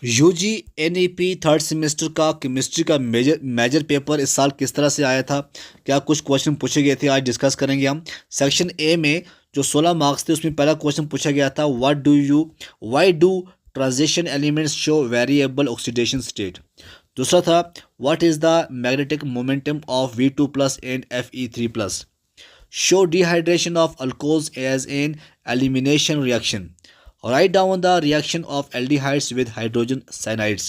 UG NEP third semester का chemistry का major paper इस साल किस तरह से आया था, क्या कुछ क्वेश्चन पूछे गए थे, आज डिस्कस करेंगे हम। सेक्शन ए में जो 16 मार्क्स थे उसमें पहला क्वेश्चन पूछा गया था, why do transition elements show variable oxidation state. दूसरा था, what is the magnetic momentum of V2 plus and Fe3 plus. Show dehydration of alcohols as an elimination reaction. Write down the reaction of aldehydes with hydrogen cyanides.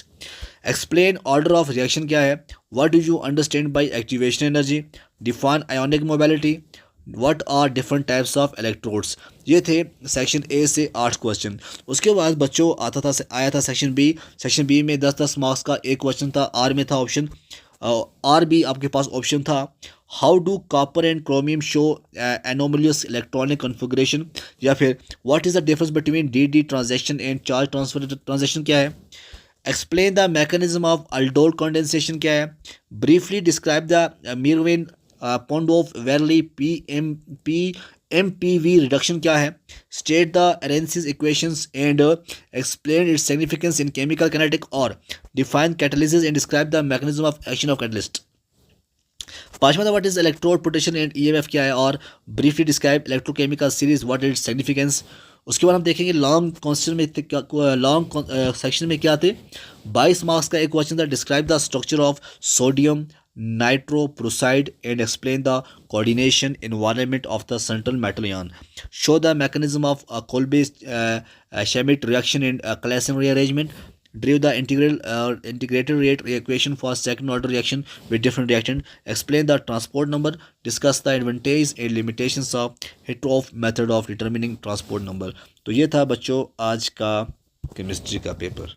Explain order of reaction क्या है. What do you understand by activation energy? Define ionic mobility. What are different types of electrodes? ये थे section A से 8 question. उसके बाद बच्चों आया था सेक्शन बी। सेक्शन बी में 10-10 मार्क्स का एक क्वेश्चन था। आर में था ऑप्शन आर बी आपके पास ऑप्शन था, how do copper and chromium show anomalous electronic configuration, या फिर what is the difference between D transaction and charge transfer transaction क्या है। Explain the mechanism of aldol condensation क्या है। Briefly describe the Meerwein Ponndorf Verley MPV reduction क्या है। State the Arrhenius equations and explain its significance in chemical kinetic और define catalysis and describe the mechanism of action of catalyst. पांचवा था, what is electrode potential and EMF क्या है, और briefly describe electrochemical series what is significance. उसके बाद हम देखेंगे लॉन्ग क्वेश्चन में लॉन्ग सेक्शन में क्या थे। 22 मार्क्स का एक क्वेश्चन था, describe the structure of sodium nitroprusside and explain the coordination environment of the central metal ion. Show the mechanism of Kolbe Schmitt reaction and Claisen rearrangement. Derive the integrated rate equation for second order reaction with different reactant. Explain the transport number. Discuss the advantages and limitations of Hitov method of determining transport number. तो ये था बच्चों आज का chemistry का paper.